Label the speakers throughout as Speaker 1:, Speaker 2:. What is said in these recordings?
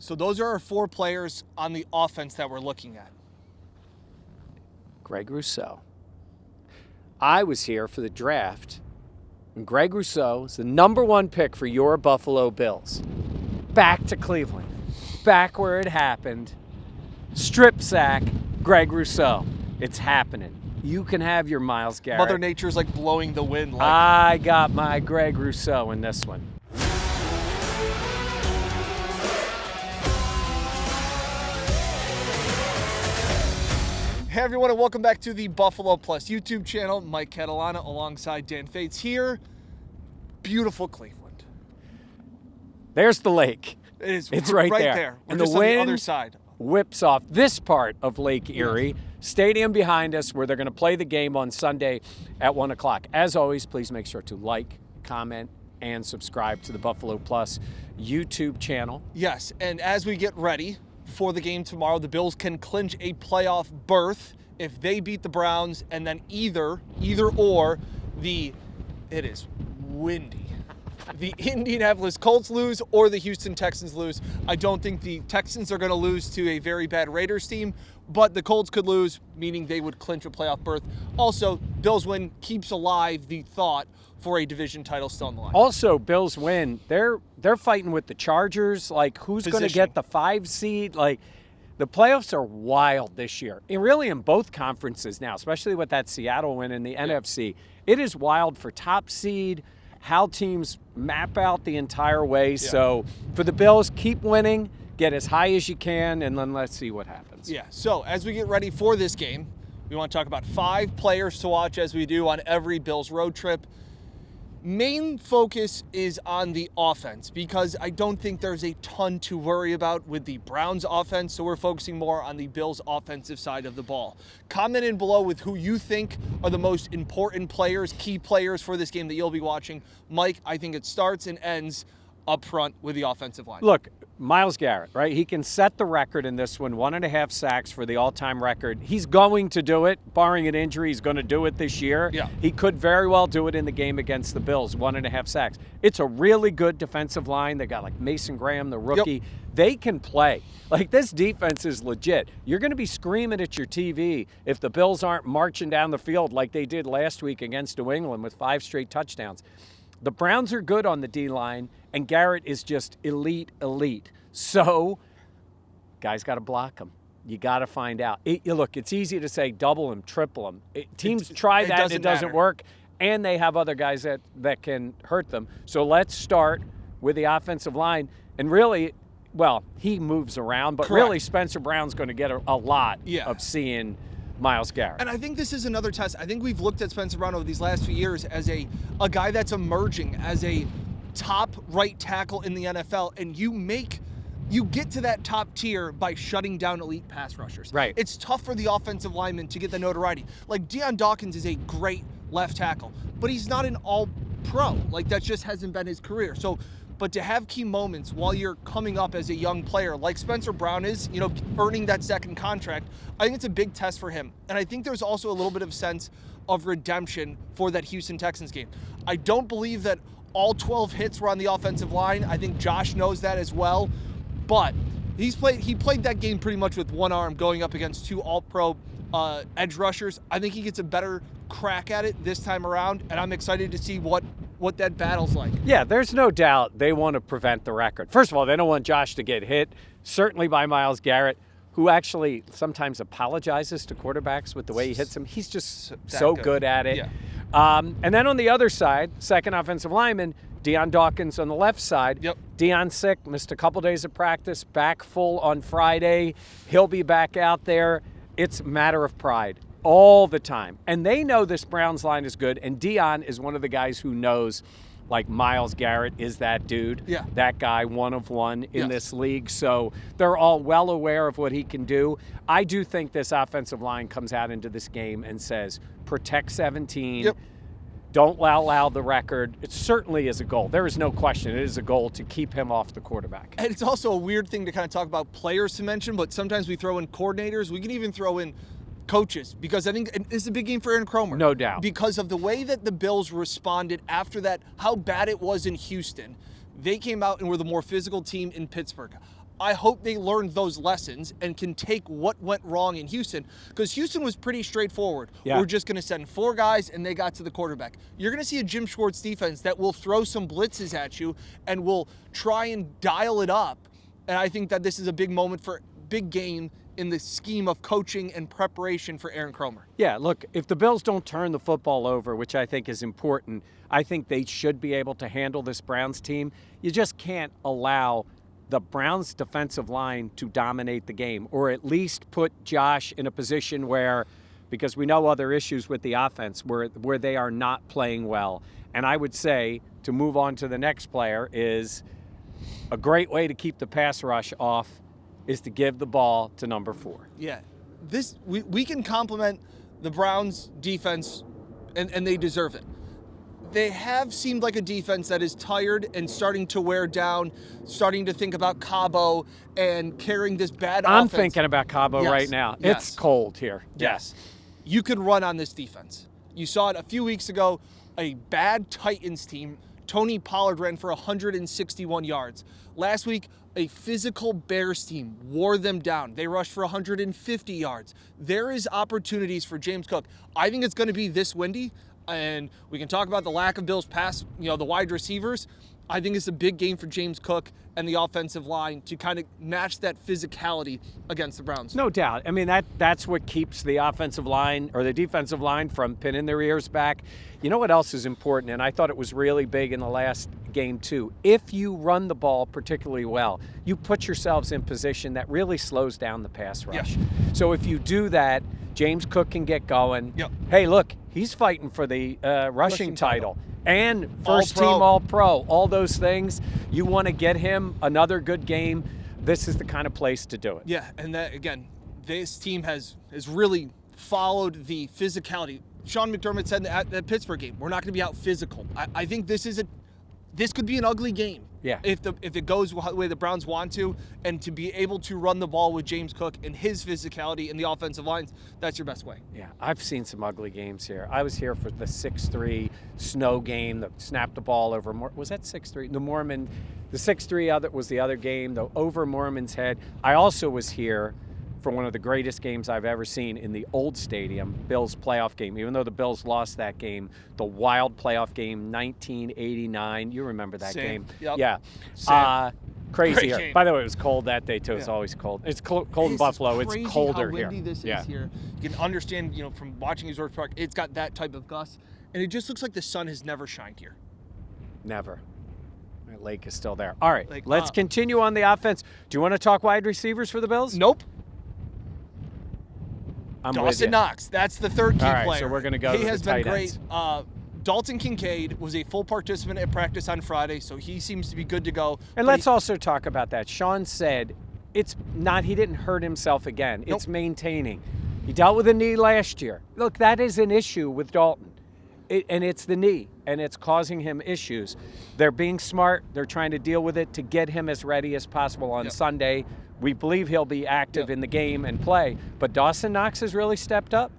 Speaker 1: So those are our 4 players on the offense that we're looking at.
Speaker 2: Greg Rousseau. I was here for the draft, and Greg Rousseau is the #1 pick for your Buffalo Bills. Back to Cleveland, back where it happened. Strip sack, Greg Rousseau. It's happening. You can have your Myles Garrett.
Speaker 1: Mother Nature's like blowing the wind. Like,
Speaker 2: I got my Greg Rousseau in this one.
Speaker 1: Hey everyone, and welcome back to the Buffalo Plus YouTube channel. Mike Catalana alongside Dan Fates here. Beautiful Cleveland.
Speaker 2: There's the lake.
Speaker 1: It's
Speaker 2: right
Speaker 1: there. We're
Speaker 2: And
Speaker 1: just
Speaker 2: the
Speaker 1: on
Speaker 2: wind
Speaker 1: the other side.
Speaker 2: whips off this part of Lake Erie. Stadium behind us, where they're going to play the game on Sunday at 1 o'clock. As always, please make sure to like, comment, and subscribe to the Buffalo Plus YouTube channel.
Speaker 1: Yes, and as we get ready for the game tomorrow, the Bills can clinch a playoff berth if they beat the Browns, and then either or it is windy. The Indianapolis Colts lose or the Houston Texans lose. I don't think the Texans are going to lose to a very bad Raiders team, but the Colts could lose, meaning they would clinch a playoff berth. Also, Bills win keeps alive the thought for a division title still on the line.
Speaker 2: Also, Bills win. They're fighting with the Chargers. Like, who's going to get the 5 seed? Like, the playoffs are wild this year. And really in both conferences now, especially with that Seattle win in the NFC. It is wild for top seed, how teams map out the entire way. So for the Bills, keep winning, get as high as you can, and then let's see what happens.
Speaker 1: Yeah, so as we get ready for this game, we want to talk about 5 players to watch as we do on every Bills road trip. Main focus is on the offense because I don't think there's a ton to worry about with the Browns offense, so we're focusing more on the Bills offensive side of the ball. Comment in below with who you think are the most important players, key players for this game that you'll be watching. Mike, I think it starts and ends up front with the offensive line.
Speaker 2: Look, Myles Garrett, right? He can set the record in this one, 1.5 sacks for the all-time record. He's going to do it, barring an injury. He's going to do it this year.
Speaker 1: Yeah.
Speaker 2: He could very well do it in the game against the Bills, 1.5 sacks. It's a really good defensive line. They got like Mason Graham, the rookie.
Speaker 1: Yep.
Speaker 2: They can play. Like, this defense is legit. You're going to be screaming at your TV if the Bills aren't marching down the field like they did last week against New England with 5 straight touchdowns. The Browns are good on the D-line, and Garrett is just elite. So, guys got to block him. You got to find out. Look, it's easy to say double him, triple him. Teams try that, and it doesn't work, and they have other guys that can hurt them. So let's start with the offensive line. And really, well, he moves around, but really Spencer Brown's going to get a lot of seeing Myles Garrett.
Speaker 1: And I think this is another test. I think we've looked at Spencer Brown over these last few years as a guy that's emerging as a top right tackle in the NFL, and you get to that top tier by shutting down elite pass rushers.
Speaker 2: Right.
Speaker 1: It's tough for the offensive lineman to get the notoriety. Like, Deion Dawkins is a great left tackle, but he's not an all-pro. Like, that just hasn't been his career. So, but to have key moments while you're coming up as a young player, like Spencer Brown is, earning that second contract, I think it's a big test for him. And I think there's also a little bit of sense of redemption for that Houston Texans game. I don't believe that all 12 hits were on the offensive line. I think Josh knows that as well. But he played that game pretty much with one arm going up against 2 all-pro edge rushers. I think he gets a better crack at it this time around, and I'm excited to see what that battle's like.
Speaker 2: Yeah, there's no doubt they want to prevent the record. First of all, they don't want Josh to get hit, certainly by Myles Garrett, who actually sometimes apologizes to quarterbacks with the way he hits them. He's just so good at it.
Speaker 1: Yeah.
Speaker 2: And then on the other side, second offensive lineman, Deion Dawkins on the left side.
Speaker 1: Yep.
Speaker 2: Deion's sick, missed a couple days of practice, back full on Friday. He'll be back out there. It's a matter of pride all the time. And they know this Browns line is good, and Deion is one of the guys who knows, like, Myles Garrett is that dude, that guy, one of one in this league. So they're all well aware of what he can do. I do think this offensive line comes out into this game and says, protect 17.
Speaker 1: Yep.
Speaker 2: Don't allow the record. It certainly is a goal. There is no question. It is a goal to keep him off the quarterback.
Speaker 1: And it's also a weird thing to kind of talk about players to mention, but sometimes we throw in coordinators. We can even throw in coaches, because I think it's a big game for Aaron Kromer.
Speaker 2: No doubt.
Speaker 1: Because of the way that the Bills responded after that, how bad it was in Houston. They came out and were the more physical team in Pittsburgh. I hope they learned those lessons and can take what went wrong in Houston, because Houston was pretty straightforward.
Speaker 2: Yeah.
Speaker 1: We're just going to send 4 guys, and they got to the quarterback. You're going to see a Jim Schwartz defense that will throw some blitzes at you and will try and dial it up. And I think that this is a big moment for big game in the scheme of coaching and preparation for Aaron Kromer.
Speaker 2: Yeah, look, if the Bills don't turn the football over, which I think is important, I think they should be able to handle this Browns team. You just can't allow the Browns defensive line to dominate the game, or at least put Josh in a position where, because we know other issues with the offense, where they are not playing well. And I would say, to move on to the next player, is a great way to keep the pass rush off is to give the ball to number 4.
Speaker 1: Yeah, we can compliment the Browns defense, and they deserve it. They have seemed like a defense that is tired and starting to wear down, starting to think about Cabo and carrying this bad
Speaker 2: I'm
Speaker 1: offense.
Speaker 2: thinking about Cabo right now.
Speaker 1: Yes.
Speaker 2: It's cold here.
Speaker 1: Yes. You could run on this defense. You saw it a few weeks ago, a bad Titans team. Tony Pollard ran for 161 yards. Last week, a physical Bears team wore them down. They rushed for 150 yards. There is opportunities for James Cook. I think it's going to be this windy, and we can talk about the lack of Bills pass, the wide receivers. I think it's a big game for James Cook and the offensive line to kind of match that physicality against the Browns.
Speaker 2: No doubt. I mean, that's what keeps the offensive line or the defensive line from pinning their ears back. You know what else is important, and I thought it was really big in the last game too. If you run the ball particularly well, you put yourselves in position that really slows down the pass rush.
Speaker 1: Yeah.
Speaker 2: So if you do that, James Cook can get going.
Speaker 1: Yep.
Speaker 2: Hey, look, he's fighting for the rushing title. And first
Speaker 1: All-Pro.
Speaker 2: team All-Pro, all those things. You want to get him another good game. This is the kind of place to do it.
Speaker 1: Yeah, and that, again, this team has really followed the physicality. Sean McDermott said at the Pittsburgh game, we're not going to be out physical. I think this could be an ugly game.
Speaker 2: Yeah.
Speaker 1: If it goes the way the Browns want to, and to be able to run the ball with James Cook and his physicality in the offensive lines, that's your best way.
Speaker 2: Yeah, I've seen some ugly games here. I was here for the 6-3 snow game that snapped the ball over. Was that 6-3? The 6-3 other was the other game, though, over Mormon's head. I also was here for one of the greatest games I've ever seen in the old stadium, Bills playoff game. Even though the Bills lost that game, the wild playoff game, 1989. You remember that game?
Speaker 1: Yep.
Speaker 2: Yeah. Crazy
Speaker 1: Great
Speaker 2: here.
Speaker 1: game.
Speaker 2: By the way, it was cold that day too. It's
Speaker 1: Yeah.
Speaker 2: always cold. It's cold in Buffalo. It's colder
Speaker 1: how
Speaker 2: here.
Speaker 1: windy this
Speaker 2: Yeah.
Speaker 1: is here. You can understand, from watching Resort Park, it's got that type of gust, and it just looks like the sun has never shined here.
Speaker 2: Never. My lake is still there. All right,
Speaker 1: Like,
Speaker 2: let's continue on the offense. Do you want to talk wide receivers for the Bills?
Speaker 1: Nope.
Speaker 2: I'm with
Speaker 1: Dawson
Speaker 2: you.
Speaker 1: Knox, that's the third key
Speaker 2: All right,
Speaker 1: player.
Speaker 2: so we're gonna go
Speaker 1: He
Speaker 2: to the
Speaker 1: has been
Speaker 2: tight
Speaker 1: great.
Speaker 2: ends.
Speaker 1: Dalton Kincaid was a full participant at practice on Friday, so he seems to be good to go.
Speaker 2: And
Speaker 1: But
Speaker 2: let's also talk about that. Sean said it's not, he didn't hurt himself again. It's
Speaker 1: Nope.
Speaker 2: maintaining. He dealt with a knee last year. Look, that is an issue with Dalton. And it's the knee, and it's causing him issues. They're being smart. They're trying to deal with it to get him as ready as possible on
Speaker 1: Yep.
Speaker 2: Sunday. We believe he'll be active in the game and play. But Dawson Knox has really stepped up.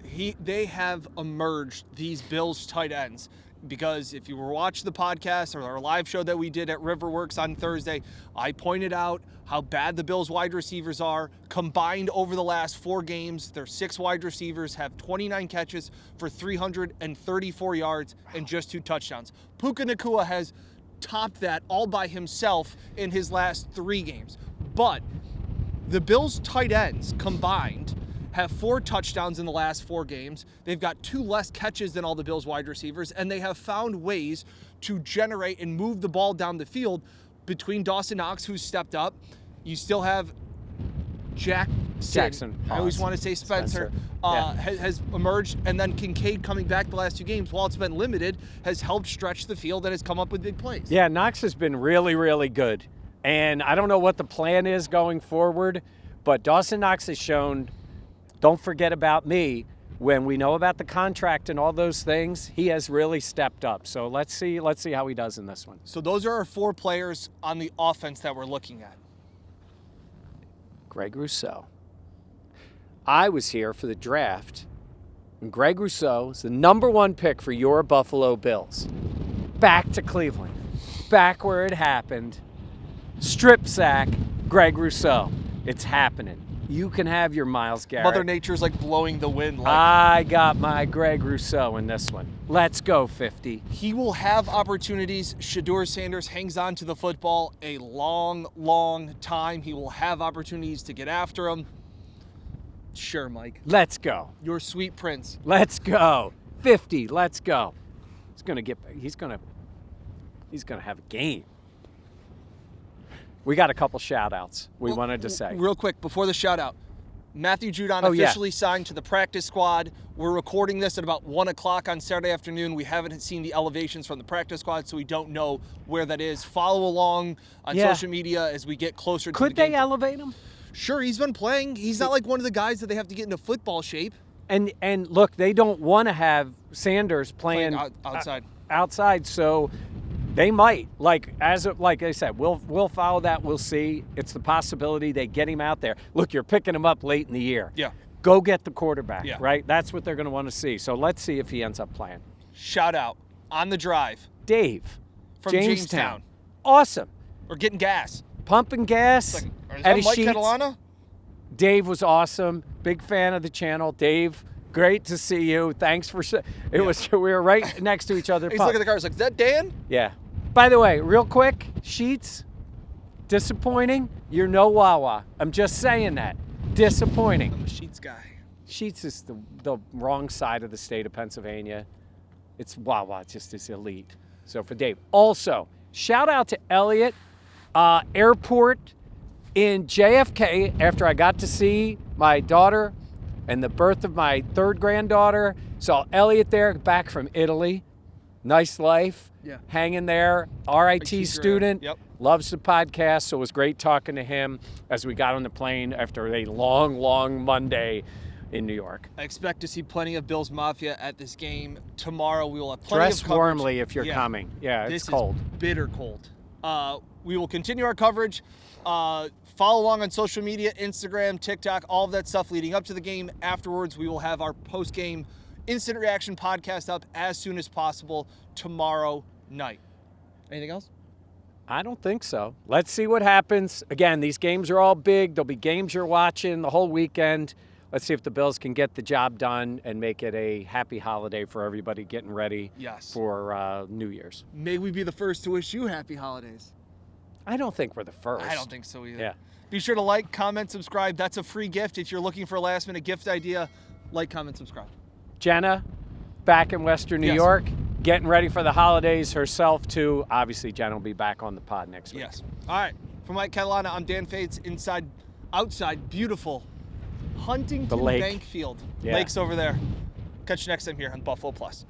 Speaker 1: They have emerged, these Bills tight ends, because if you were watching the podcast or our live show that we did at Riverworks on Thursday, I pointed out how bad the Bills wide receivers are. Combined over the last 4 games, their 6 wide receivers have 29 catches for 334 yards and just 2 touchdowns. Puka Nacua has topped that all by himself in his last 3 games. But the Bills tight ends combined have 4 touchdowns in the last 4 games. They've got 2 less catches than all the Bills wide receivers, and they have found ways to generate and move the ball down the field. Between Dawson Knox, who's stepped up, you still have
Speaker 2: Jackson.
Speaker 1: I always want to say Spencer. Has emerged, and then Kincaid coming back the last 2 games, while it's been limited, has helped stretch the field and has come up with big plays.
Speaker 2: Yeah, Knox has been really, really good. And I don't know what the plan is going forward, but Dawson Knox has shown, don't forget about me, when we know about the contract and all those things, he has really stepped up. So let's see how he does in this one.
Speaker 1: So those are our 4 players on the offense that we're looking at.
Speaker 2: Greg Rousseau. I was here for the draft, and Greg Rousseau is the #1 pick for your Buffalo Bills. Back to Cleveland, back where it happened. Strip sack, Greg Rousseau, it's happening. You can have your Myles Garrett.
Speaker 1: Mother Nature's like blowing the wind. Like,
Speaker 2: I got my Greg Rousseau in this one. Let's go, 50.
Speaker 1: he will have opportunities. Shedeur Sanders hangs on to the football a long, long time. He will have opportunities to get after him. Sure, Mike.
Speaker 2: Let's go.
Speaker 1: Your sweet prince.
Speaker 2: Let's go. 50. Let's go. He's gonna have a game. We got a couple shout outs we wanted to say.
Speaker 1: Real quick, before the shout out, Matthew Judon
Speaker 2: Oh, yeah.
Speaker 1: officially signed to the practice squad. We're recording this at about 1 o'clock on Saturday afternoon. We haven't seen the elevations from the practice squad, so we don't know where that is. Follow along on
Speaker 2: Yeah.
Speaker 1: social media as we get closer to the
Speaker 2: Could
Speaker 1: game.
Speaker 2: they elevate him?
Speaker 1: Sure, he's been playing. He's not like one of the guys that they have to get into football shape.
Speaker 2: And look, they don't want to have Sanders playing
Speaker 1: outside.
Speaker 2: outside, so they might. Like I said, we'll follow that. We'll see. It's the possibility they get him out there. Look, you're picking him up late in the year.
Speaker 1: Yeah.
Speaker 2: Go get the quarterback,
Speaker 1: Yeah.
Speaker 2: right? That's what they're going to want to see. So let's see if he ends up playing.
Speaker 1: Shout out on the drive
Speaker 2: Dave
Speaker 1: from Jamestown.
Speaker 2: Awesome.
Speaker 1: Or getting gas.
Speaker 2: Pumping gas.
Speaker 1: Is
Speaker 2: at
Speaker 1: that
Speaker 2: his
Speaker 1: Mike
Speaker 2: sheets.
Speaker 1: Catalana?
Speaker 2: Dave was awesome. Big fan of the channel. Dave, great to see you. Thanks for we were right next to each other.
Speaker 1: He's looking at the car. He's like, is that Dan?
Speaker 2: Yeah. By the way, real quick, Sheets, disappointing. You're no Wawa. I'm just saying that. Disappointing.
Speaker 1: I'm a Sheets guy.
Speaker 2: Sheets is the wrong side of the state of Pennsylvania. It's Wawa, just is elite. So for Dave. Also, shout out to Elliot, airport in JFK after I got to see my daughter and the birth of my third granddaughter. Saw Elliot there, back from Italy. Nice life.
Speaker 1: Yeah.
Speaker 2: Hanging there. RIT
Speaker 1: Keep your-
Speaker 2: student.
Speaker 1: Yep.
Speaker 2: Loves the podcast, so it was great talking to him as we got on the plane after a long, long Monday in New York.
Speaker 1: I expect to see plenty of Bills Mafia at this game. Tomorrow we will have plenty
Speaker 2: Dress
Speaker 1: of coverage.
Speaker 2: warmly if you're
Speaker 1: Yeah.
Speaker 2: coming. Yeah,
Speaker 1: This
Speaker 2: it's cold.
Speaker 1: is bitter cold. We will continue our coverage. Follow along on social media, Instagram, TikTok, all of that stuff leading up to the game. Afterwards, we will have our post-game instant reaction podcast up as soon as possible tomorrow night. Anything else?
Speaker 2: I don't think so. Let's see what happens. Again, these games are all big. There'll be games you're watching the whole weekend. Let's see if the Bills can get the job done and make it a happy holiday for everybody getting ready
Speaker 1: Yes.
Speaker 2: for New Year's.
Speaker 1: May we be the first to wish you happy holidays.
Speaker 2: I don't think we're the first.
Speaker 1: I don't think so either.
Speaker 2: Yeah.
Speaker 1: Be sure to like, comment, subscribe. That's a free gift. If you're looking for a last-minute gift idea, like, comment, subscribe.
Speaker 2: Jenna, back in Western New
Speaker 1: Yes.
Speaker 2: York, getting ready for the holidays herself, too. Obviously, Jenna will be back on the pod next week.
Speaker 1: Yes. All right. For Mike Catalana, I'm Dan Fates. Outside, beautiful Huntington
Speaker 2: lake.
Speaker 1: Bank Field.
Speaker 2: Yeah.
Speaker 1: Lake's over there. Catch you next time here on Buffalo Plus.